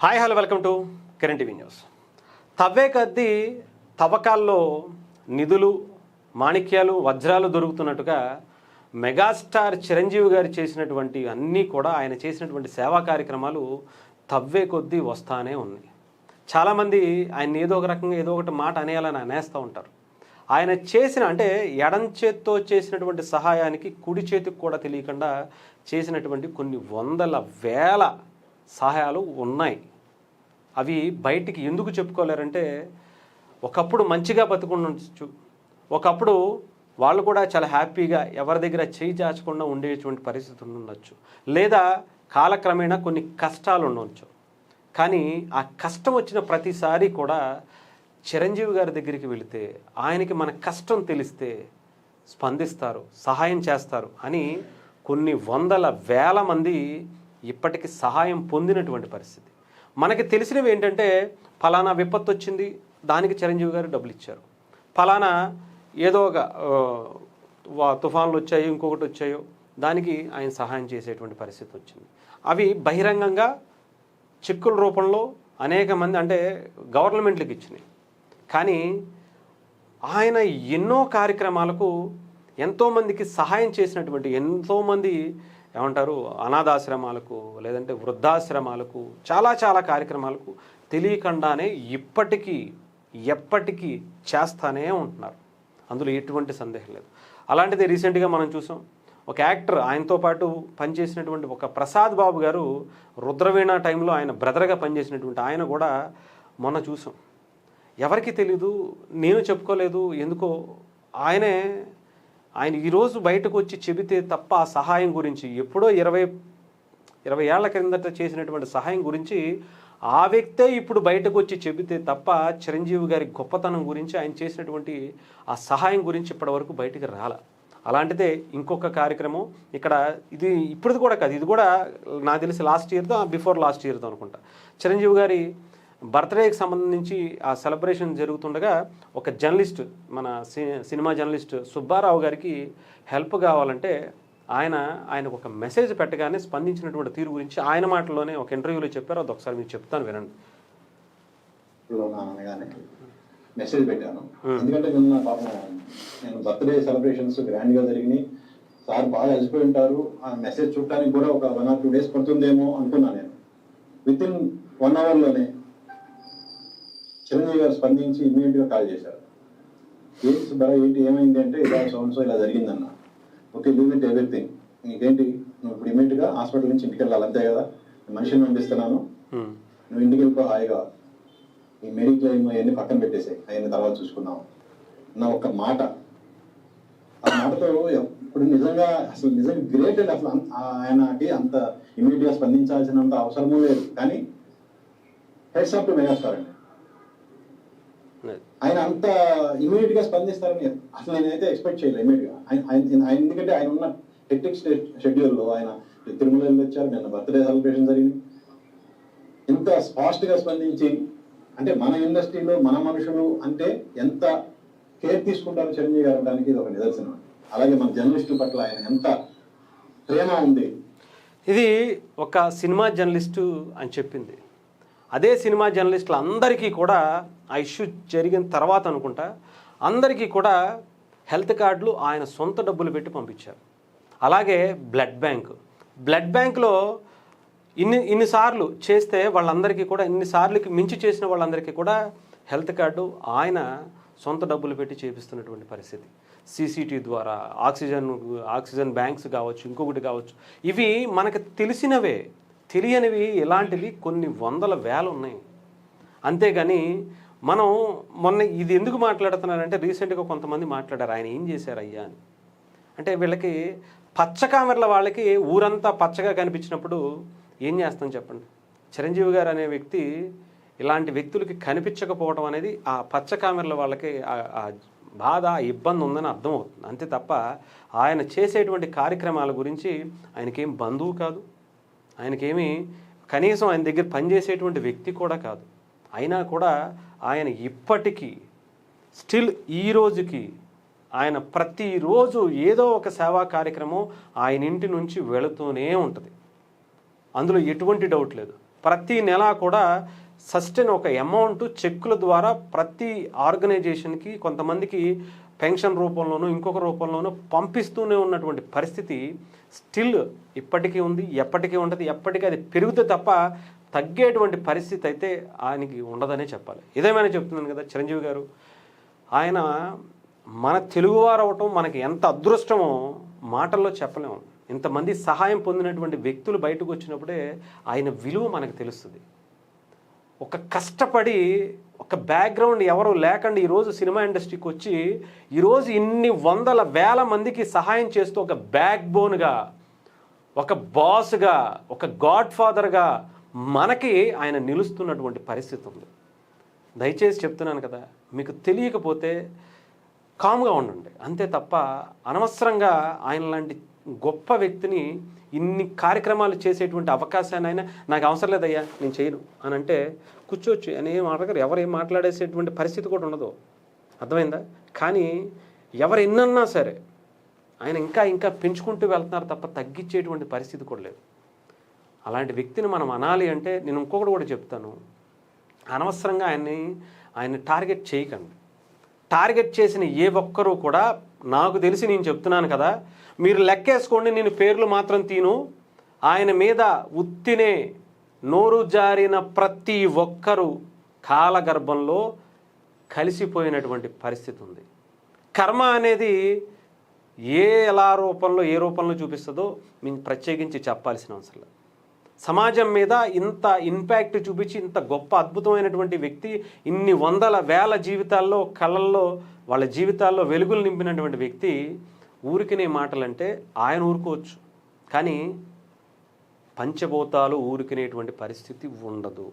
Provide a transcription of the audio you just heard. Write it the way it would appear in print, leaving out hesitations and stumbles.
Hi hello welcome to Kiran TV news. తవ్వే కొద్దీ తవ్వకాల్లో నిధులు, మాణిక్యాలు, వజ్రాలు దొరుకుతున్నట్టుగా మెగాస్టార్ చిరంజీవి గారు చేసినటువంటి అన్నీ కూడా ఆయన చేసినటువంటి సేవా కార్యక్రమాలు తవ్వే కొద్దీ వస్తానే ఉన్నాయి. చాలామంది ఆయన ఏదో ఒక రకంగా ఏదో ఒకటి మాట అనేయాలని అనేస్తూ ఉంటారు. ఆయన చేసిన అంటే ఎడం చేత్తో చేసినటువంటి సహాయానికి కుడి చేతికి కూడా తెలియకుండా చేసినటువంటి కొన్ని వందల వేల సహాయాలు ఉన్నాయి. అవి బయటికి ఎందుకు చెప్పుకోలేరంటే, ఒకప్పుడు మంచిగా బతుకుండొచ్చు, ఒకప్పుడు వాళ్ళు కూడా చాలా హ్యాపీగా ఎవరి దగ్గర చేయి చాచకుండా ఉండేటువంటి పరిస్థితులు ఉండొచ్చు, లేదా కాలక్రమేణా కొన్ని కష్టాలు ఉండవచ్చు. కానీ ఆ కష్టం వచ్చిన ప్రతిసారి కూడా చిరంజీవి గారి దగ్గరికి వెళితే ఆయనకి మన కష్టం తెలిస్తే స్పందిస్తారు, సహాయం చేస్తారు అని కొన్ని వందల వేల మంది ఇప్పటికి సహాయం పొందినటువంటి పరిస్థితి. మనకి తెలిసినవి ఏంటంటే, ఫలానా విపత్తు వచ్చింది, దానికి చిరంజీవి గారు డబ్బులు ఇచ్చారు, ఫలానా ఏదో ఒక తుఫాన్లు వచ్చాయో ఇంకొకటి వచ్చాయో దానికి ఆయన సహాయం చేసేటువంటి పరిస్థితి వచ్చింది. అవి బహిరంగంగా చెక్కుల రూపంలో అనేక మంది అంటే గవర్నమెంట్లకు ఇచ్చినాయి. కానీ ఆయన ఎన్నో కార్యక్రమాలకు ఎంతోమందికి సహాయం చేసినటువంటి ఎంతోమంది ఏమంటారు అనాథాశ్రమాలకు లేదంటే వృద్ధాశ్రమాలకు చాలా కార్యక్రమాలకు తెలియకుండానే ఇప్పటికీ ఎప్పటికీ చేస్తానే ఉంటున్నారు. అందులో ఎటువంటి సందేహం లేదు. అలాంటిది రీసెంట్గా మనం చూసాం, ఒక యాక్టర్ ఆయనతో పాటు పనిచేసినటువంటి ఒక ప్రసాద్ బాబు గారు రుద్రవీణ టైంలో ఆయన బ్రదర్గా పనిచేసినటువంటి ఆయన కూడా మొన్న చూసాం. ఎవరికి తెలీదు, నేను చెప్పుకోలేదు, ఎందుకో ఆయన ఈరోజు బయటకు వచ్చి చెబితే తప్ప ఆ సహాయం గురించి ఎప్పుడో 20 ఏళ్ల క్రిందట చేసినటువంటి సహాయం గురించి ఆ వ్యక్తే ఇప్పుడు బయటకు వచ్చి చెబితే తప్ప చిరంజీవి గారి గొప్పతనం గురించి ఆయన చేసినటువంటి ఆ సహాయం గురించి ఇప్పటివరకు బయటకు రాల. అలాంటిదే ఇంకొక కార్యక్రమం ఇక్కడ, ఇది ఇప్పుడు కూడా కాదు, ఇది కూడా నాకు తెలిసి లాస్ట్ ఇయర్తో బిఫోర్ లాస్ట్ ఇయర్తో అనుకుంటా, చిరంజీవి గారి బర్త్డేకి సంబంధించి ఆ సెలబ్రేషన్ జరుగుతుండగా ఒక జర్నలిస్ట్, మన సినిమా జర్నలిస్ట్ సుబ్బారావు గారికి హెల్ప్ కావాలంటే ఆయనకు ఒక మెసేజ్ పెట్టగానే స్పందించినటువంటి తీరు గురించి ఆయన మాటల్లోనే ఒక ఇంటర్వ్యూలో చెప్పారు. అది ఒకసారి మీకు చెప్తాను, వినండి. మెసేజ్ పెట్టాను, ఎందుకంటే నిన్న పాపం నేను బర్త్డే సెలబ్రేషన్స్ గ్రాండ్గా జరిగినాయి, సార్ బాగా అలసిపోయి ఉంటారు, ఆ మెసేజ్ చూడటానికి కూడా ఒక 1 or 2 days పడుతుందేమో అనుకున్నాను. నేను వితిన్ 1 hourలోనే చిరంజీవి గారు స్పందించి ఇమ్మీడియట్గా కాల్ చేశారు. ఏంటి సుబ్బారా, ఏంటి ఏమైంది అంటే, ఇలా సో ఇలా జరిగిందన్న. ఓకే, లీవ్ ఇట్ ఎవ్రీథింగ్, నీకేంటి, నువ్వు ఇప్పుడు ఇమ్మీడియట్గా హాస్పిటల్ నుంచి ఇంటికి వెళ్ళాలి, అంతే కదా, మనిషిని పంపిస్తున్నాను, నువ్వు ఇంటికి వెళ్ళిపో హాయిగా, ఈ మెడిక్లెయిమ్ అవన్నీ పక్కన పెట్టేసాయి, అయిన తర్వాత చూసుకున్నావు నా ఒక మాట. ఆ మాటతో ఇప్పుడు నిజంగా గ్రేట్ అండి. అసలు ఆయనకి అంత ఇమ్మీడియట్గా స్పందించాల్సినంత అవసరమూ లేదు. కానీ హెడ్స్ ఆఫ్ టు మెగాస్టార్ అండి, ఆయన అంత ఇమీడియట్ గా స్పందిస్తారని అసలు నేనైతే ఎక్స్పెక్ట్ చేయలేదు. ఇమీడియట్ గా ఆయన ఎందుకంటే ఆయన ఉన్న హెక్టిక్ షెడ్యూల్లో ఆయన తిరుమల వెళ్ళొచ్చారు, నిన్న బర్త్డే సెలబ్రేషన్ జరిగింది, ఇంత ఫాస్ట్ గా స్పందించి, అంటే మన ఇండస్ట్రీలో మన మనుషులు అంటే ఎంత కేర్ తీసుకుంటారో చిరంజీవి గారు అనడానికి ఇది ఒక నిదర్శనం. అలాగే మన జర్నలిస్టుల పట్ల ఆయన ఎంత ప్రేమ ఉంది. ఇది ఒక సినిమా జర్నలిస్టు అని చెప్పింది. అదే సినిమా జర్నలిస్టులు అందరికీ కూడా ఆ ఇష్యూ జరిగిన తర్వాత అనుకుంటా అందరికీ కూడా హెల్త్ కార్డులు ఆయన సొంత డబ్బులు పెట్టి పంపించారు. అలాగే బ్లడ్ బ్యాంక్లో ఇన్నిసార్లు చేస్తే వాళ్ళందరికీ కూడా, ఇన్నిసార్లకి మించి చేసిన వాళ్ళందరికీ కూడా హెల్త్ కార్డు ఆయన సొంత డబ్బులు పెట్టి చేపిస్తున్నటువంటి పరిస్థితి. CCT ద్వారా ఆక్సిజన్ బ్యాంక్స్ కావచ్చు, ఇంకొకటి కావచ్చు, ఇవి మనకు తెలిసినవే. తెలియనివి ఇలాంటివి కొన్ని వందల వేలు ఉన్నాయి. అంతేగాని మనం మొన్న ఇది ఎందుకు మాట్లాడుతున్నారంటే, రీసెంట్గా కొంతమంది మాట్లాడారు ఆయన ఏం చేశారు అయ్యా అని. అంటే వీళ్ళకి పచ్చ కామెర్ల వాళ్ళకి ఊరంతా పచ్చగా కనిపించినప్పుడు ఏం చేస్తాం చెప్పండి. చిరంజీవి గారు అనే వ్యక్తి ఇలాంటి వ్యక్తులకి కనిపించకపోవడం అనేది ఆ పచ్చ కామెర్ల వాళ్ళకి ఆ బాధ, ఇబ్బంది ఉందని అర్థమవుతుంది. అంతే తప్ప ఆయన చేసేటువంటి కార్యక్రమాల గురించి ఆయనకేం బంధువు కాదు, ఆయనకేమీ కనీసం ఆయన దగ్గర పనిచేసేటువంటి వ్యక్తి కూడా కాదు. అయినా కూడా ఆయన ఇప్పటికీ స్టిల్ ఈ రోజుకి ఆయన ప్రతిరోజు ఏదో ఒక సేవా కార్యక్రమం ఆయన ఇంటి నుంచి వెళుతూనే ఉంటుంది. అందులో ఎటువంటి డౌట్ లేదు. ప్రతి నెల కూడా సస్టైన్ ఒక అమౌంట్ చెక్కుల ద్వారా ప్రతి ఆర్గనైజేషన్కి కొంతమందికి పెన్షన్ రూపంలోనూ ఇంకొక రూపంలోనూ పంపిస్తూనే ఉన్నటువంటి పరిస్థితి స్టిల్ ఇప్పటికీ ఉంది, ఎప్పటికీ ఉంటుంది. ఎప్పటికీ అది పెరుగుతుంది తప్ప తగ్గేటువంటి పరిస్థితి అయితే ఆయనకి ఉండదనే చెప్పాలి. ఇదేమైనా చెప్తున్నాను కదా చిరంజీవి గారు, ఆయన మన తెలుగువారు అవటం మనకి ఎంత అదృష్టమో మాటల్లో చెప్పలేము. ఇంతమంది సహాయం పొందినటువంటి వ్యక్తులు బయటకు వచ్చినప్పుడే ఆయన విలువ మనకు తెలుస్తుంది. ఒక కష్టపడి ఒక బ్యాక్గ్రౌండ్ ఎవరు లేకుండా ఈరోజు సినిమా ఇండస్ట్రీకి వచ్చి ఈరోజు ఇన్ని వందల వేల మందికి సహాయం చేస్తూ ఒక బ్యాక్ బోన్గా, ఒక బాస్గా, ఒక గాడ్ ఫాదర్గా మనకి ఆయన నిలుస్తున్నటువంటి పరిస్థితి ఉంది. దయచేసి చెప్తున్నాను కదా, మీకు తెలియకపోతే కామ్గా ఉండండి అంతే తప్ప అనవసరంగా ఆయన లాంటి గొప్ప వ్యక్తిని ఇన్ని కార్యక్రమాలు చేసేటువంటి అవకాశాన్ని అయినా నాకు అవసరం లేదయ్యా నేను చేయను అని అంటే కూర్చోవచ్చు అని ఏం అడగరు. ఎవరు ఏం మాట్లాడేసేటువంటి పరిస్థితి కూడా ఉండదు. అర్థమైందా? కానీ ఎవరు ఎన్నన్నా సరే ఆయన ఇంకా ఇంకా పెంచుకుంటూ వెళ్తున్నారు తప్ప తగ్గించేటువంటి పరిస్థితి కూడా లేదు. అలాంటి వ్యక్తిని మనం అనాలి అంటే నేను ఇంకొకటి కూడా చెప్తాను, అనవసరంగా ఆయన్ని టార్గెట్ చేయకండి. టార్గెట్ చేసిన ఏ ఒక్కరూ కూడా నాకు తెలిసి నేను చెప్తున్నాను కదా, మీరు లెక్కేసుకోండి, నేను పేర్లు మాత్రం తీను, ఆయన మీద ఉత్తినే నోరు జారిన ప్రతి ఒక్కరూ కాలగర్భంలో కలిసిపోయినటువంటి పరిస్థితి ఉంది. కర్మ అనేది ఎలా రూపంలో ఏ రూపంలో చూపిస్తుందో మేము ప్రత్యేకించి చెప్పాల్సిన అవసరం లేదు. సమాజం మీద ఇంత ఇంపాక్ట్ చూపించి ఇంత గొప్ప అద్భుతమైనటువంటి వ్యక్తి ఇన్ని వందల వేల జీవితాల్లో కళ్ళల్లో వాళ్ళ జీవితాల్లో వెలుగులు నింపినటువంటి వ్యక్తి ఊరికినే మాటలంటే ఆయన ఊరుకోవచ్చు, కానీ పంచభూతాలు ఊరికినేటువంటి పరిస్థితి ఉండదు.